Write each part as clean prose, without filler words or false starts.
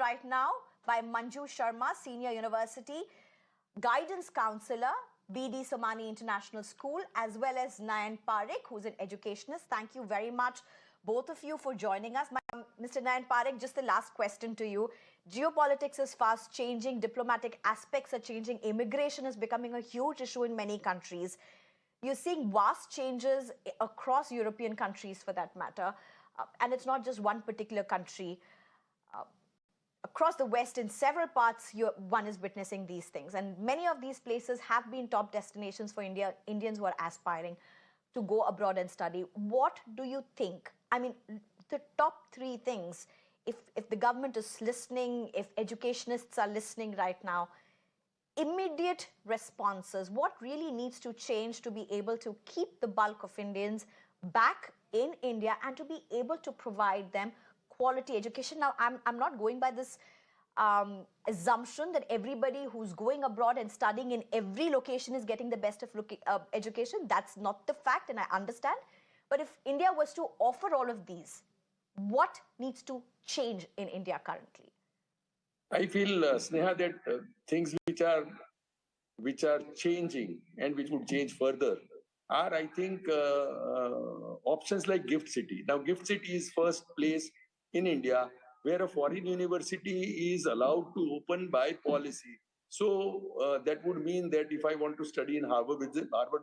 right now by Manju Sharma, Senior University Guidance Counselor, BD Somani International School, as well as Nayan Parekh, who's an educationist. Thank you very much, both of you, for joining us. Mr. Nayan Parekh, just the last question to you. Geopolitics is fast changing, diplomatic aspects are changing, immigration is becoming a huge issue in many countries. You're seeing vast changes across European countries, for that matter, and it's not just one particular country. Across the West, in several parts, one is witnessing these things. And many of these places have been top destinations for Indians who are aspiring to go abroad and study. What do you think? I mean, the top three things, if the government is listening, if educationists are listening right now, immediate responses, what really needs to change to be able to keep the bulk of Indians back in India and to be able to provide them quality education? Now, I'm not going by this assumption that everybody who's going abroad and studying in every location is getting the best of education. That's not the fact, and I understand. But if India was to offer all of these, what needs to change in India currently? I feel, Sneha, that things which are changing and which would change further are, I think, options like GIFT City. Now, GIFT City is first place in India where a foreign university is allowed to open by policy. So that would mean that if I want to study in Harvard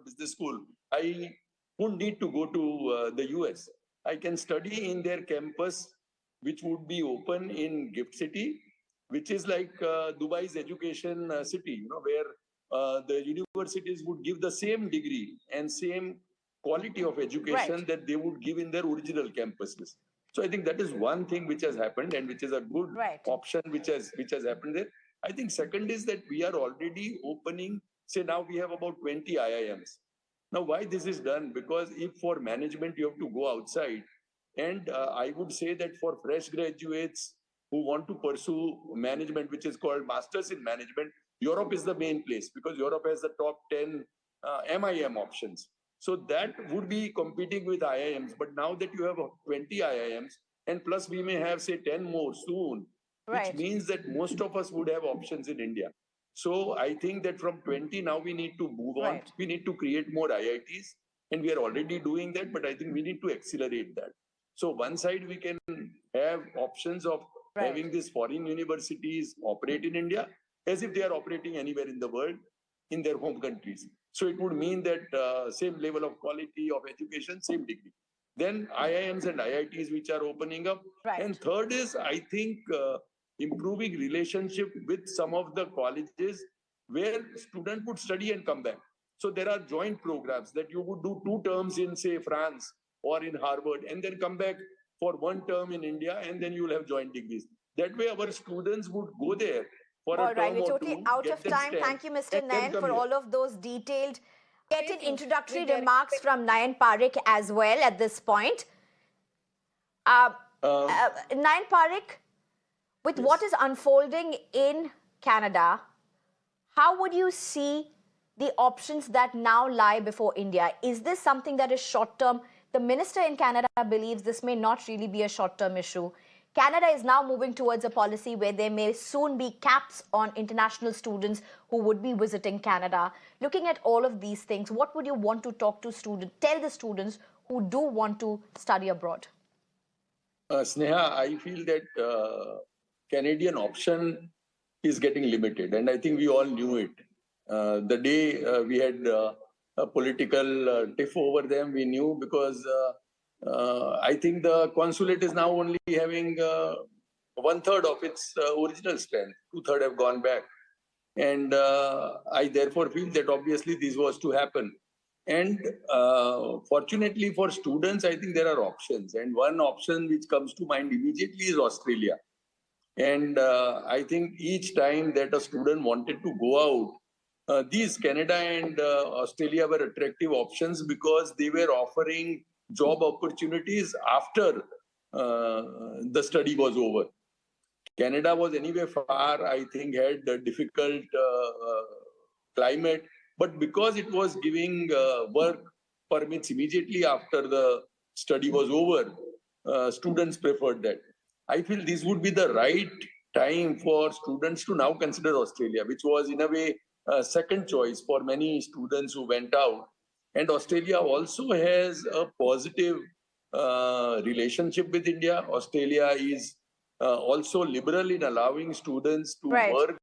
Business School, I wouldn't need to go to the US. I can study in their campus, which would be open in GIFT City, which is like Dubai's education city, where the universities would give the same degree and same quality of education that they would give in their original campuses. So I think that is one thing which has happened and which is a good option which has happened there. I think second is that we are already opening, say now we have about 20 IIMs. Now why this is done? Because if for management you have to go outside, and I would say that for fresh graduates who want to pursue management, which is called Masters in Management, Europe is the main place because Europe has the top 10 MIM options. So that would be competing with IIMs. But now that you have 20 IIMs, and plus we may have, say, 10 more soon, which means that most of us would have options in India. So I think that from 20, now we need to move on. We need to create more IITs, and we are already doing that, but I think we need to accelerate that. So one side we can have options of having these foreign universities operate in India as if they are operating anywhere in the world in their home countries. So it would mean that same level of quality of education, same degree. Then IIMs and IITs which are opening up. And third is, I think, improving relationship with some of the colleges where student would study and come back. So there are joint programs that you would do 2 terms in, say, France or in Harvard, and then come back for 1 term in India, and then you will have joint degrees. That way our students would go there for a term we're or totally two, out of time. Thank you, Mr. Nayan, for all of those detailed introductory remarks from Nayan Parekh as well at this point. Nayan Parekh, with what is unfolding in Canada, how would you see the options that now lie before India? Is this something that is short-term? The minister in Canada believes this may not really be a short-term issue. Canada is now moving towards a policy where there may soon be caps on international students who would be visiting Canada. Looking at all of these things, what would you want to tell the students who do want to study abroad? Sneha, I feel that Canadian option is getting limited, and I think we all knew it. The day we had a political tiff over them, we knew, because I think the consulate is now only having 1/3 of its original strength. 2/3 have gone back. And I therefore feel that obviously this was to happen. And fortunately for students, I think there are options. And one option which comes to mind immediately is Australia. And I think each time that a student wanted to go out, these Canada and Australia were attractive options because they were offering job opportunities after the study was over. Canada was anyway far, I think, had a difficult climate, but because it was giving work permits immediately after the study was over, students preferred that. I feel this would be the right time for students to now consider Australia, which was in a way a second choice for many students who went out. And Australia also has a positive relationship with India. Australia is also liberal in allowing students to Right. work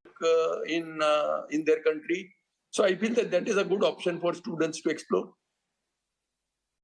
in their country. So I feel that that is a good option for students to explore.